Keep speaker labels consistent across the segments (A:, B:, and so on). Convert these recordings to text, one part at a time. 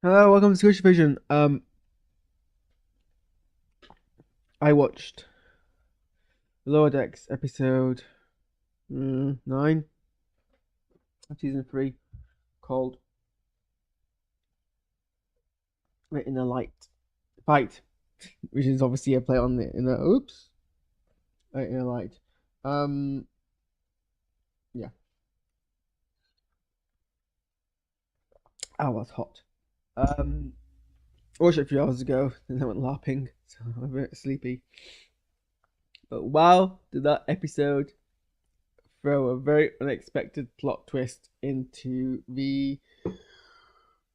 A: Hello, welcome to SquishiVision. I watched Lower Decks episode 9 of season 3 called In a Light Fight, which is obviously a play on the in a light. Yeah, I was hot. I watched it a few hours ago, and I went LARPing, so I'm a bit sleepy. But wow, did that episode throw a very unexpected plot twist into the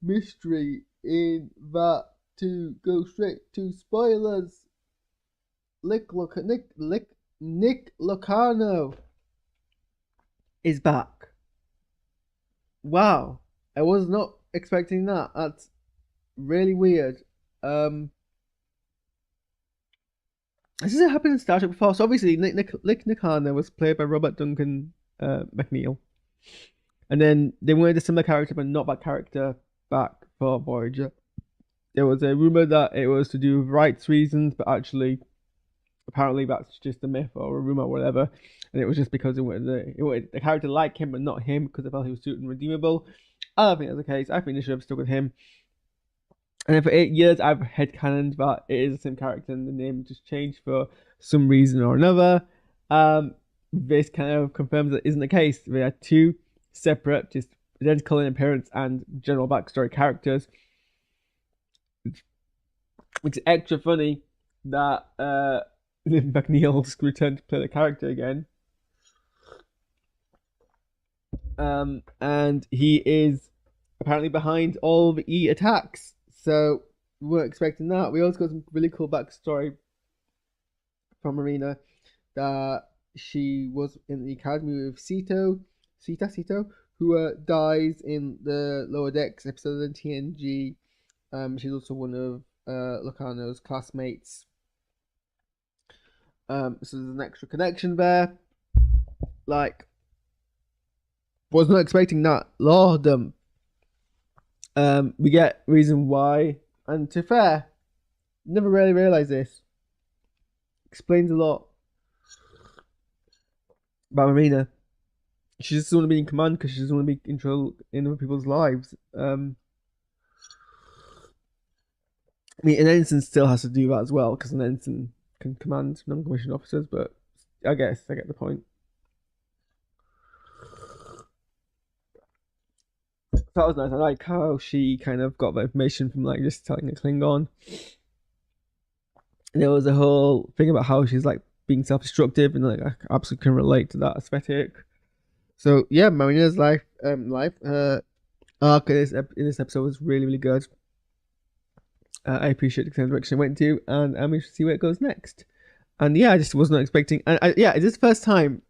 A: mystery in that, to go straight to spoilers. Nick Locarno is back. Wow, I was not expecting that. That's really weird. This hasn't happened in Star Trek before. So obviously, Nick Locarno was played by Robert Duncan McNeil, and then they wanted a similar character, but not that character, back for Voyager. There was a rumor that it was to do with rights reasons, but actually, apparently that's just a myth or a rumor or whatever. And it was just because it wanted the character like him, but not him, because they felt he was too unredeemable. I don't think that's the case. I think they should have stuck with him. And then for 8 years, I've headcanoned that it is the same character and the name just changed for some reason or another. This kind of confirms that isn't the case. They are two separate, just identical in appearance and general backstory characters. It's extra funny that McNeil's returned to play the character again. And he is apparently behind all the E attacks. So we weren't expecting that. We also got some really cool backstory from Marina, that she was in the academy with Sito, who dies in the Lower Decks episode of TNG. She's also one of Locarno's classmates. So there's an extra connection there. Like, was not expecting that. Lord, we get reason why, and to be fair, never really realized this. Explains a lot about Marina. She just doesn't want to be in command because she doesn't want to be in control in other people's lives. I mean, an ensign still has to do that as well, because an ensign can command non-commissioned officers, but I guess I get the point. So that was nice. I like how she kind of got the information from like just telling a Klingon. And there was a whole thing about how she's like being self-destructive, and like I absolutely can relate to that aesthetic. So yeah, Marina's arc in this episode was really good. I appreciate the kind of direction it went to, and I'm interested to see where it goes next. And yeah, I just was not expecting. And it's this first time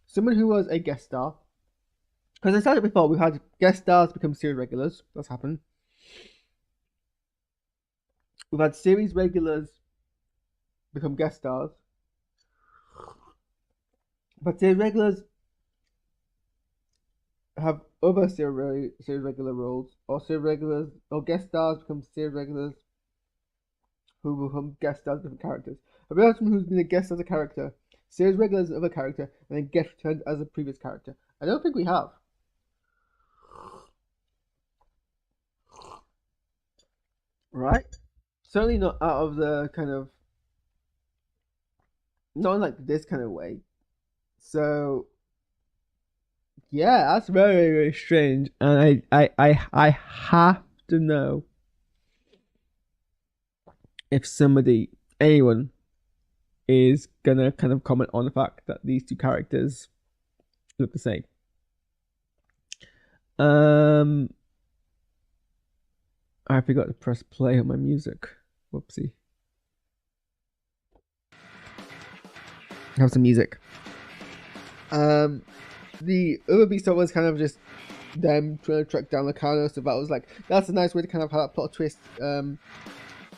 A: someone who was a guest star, because I started before, we've had guest stars become series regulars. That's happened. We've had series regulars become guest stars, but series regulars have other series regular roles, or series regulars or guest stars become series regulars who become guest stars as different characters. Have you heard someone who's been a guest as a character, series regular as another character, and then guest returned as a previous character? I don't think we have. Right? Certainly not out of the kind of, not in like this kind of way. So yeah, that's very strange, and I have to know if anyone, is gonna kind of comment on the fact that these two characters look the same. I forgot to press play on my music. Whoopsie. Have some music. The other beast was kind of just them trying to track down Locarno, so that was like, that's a nice way to kind of have that plot twist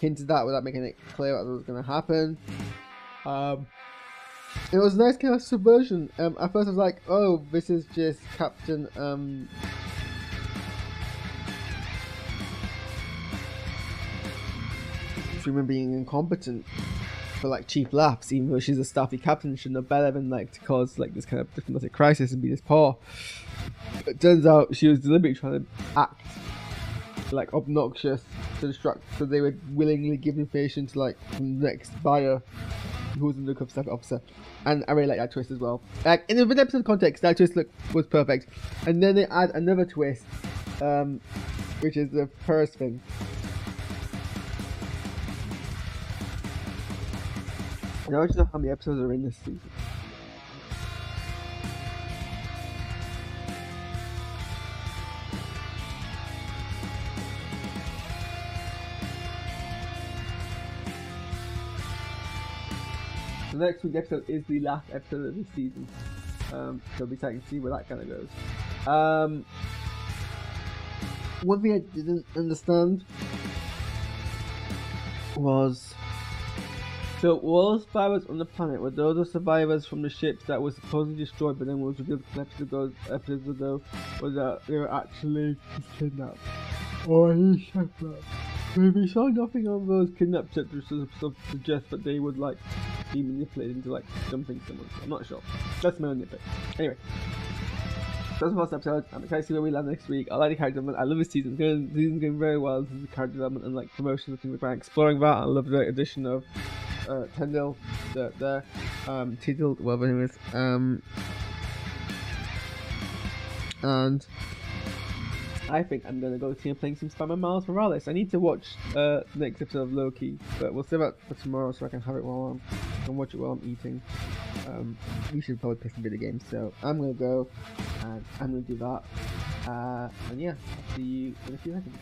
A: hinted at without making it clear what was going to happen. It was a nice kind of subversion. At first I was like, oh, this is just Captain women being incompetent for like cheap laughs, even though she's a staffy captain, should know better than like to cause like this kind of diplomatic crisis and be this poor. It turns out she was deliberately trying to act like obnoxious to distract, so they would willingly give information to like the next buyer who was an undercover staff officer. And I really like that twist as well. Like in the episode context, that twist was perfect. And then they add another twist, which is the purse thing. I don't know how many episodes are in this season. The next week's episode is the last episode of this season, so it'll be exciting to see where that kind of goes. One thing I didn't understand was, so all the survivors on the planet were those the survivors from the ships that were supposedly destroyed, but then was revealed episodes ago was that they were actually kidnapped. Or he said that. We saw nothing on those kidnapped ships which suggests that they would like be manipulated into like dumping someone. I'm not sure. That's my own nitpick. Anyway, that's the first episode. I'm excited to see where we land next week. I like the character development. I love this season. The season's going very well. This is the character development and like promotion looking like exploring that. I love the addition of Tendil, the titled whatever it is. And I think I'm gonna go see him playing some Spider-Man Miles Morales. I need to watch the next episode of Loki, but we'll save that for tomorrow so I can have it while I can watch it while I'm eating. We should probably play some video games, so I'm gonna go and I'm gonna do that. And yeah, I'll see you in a few seconds.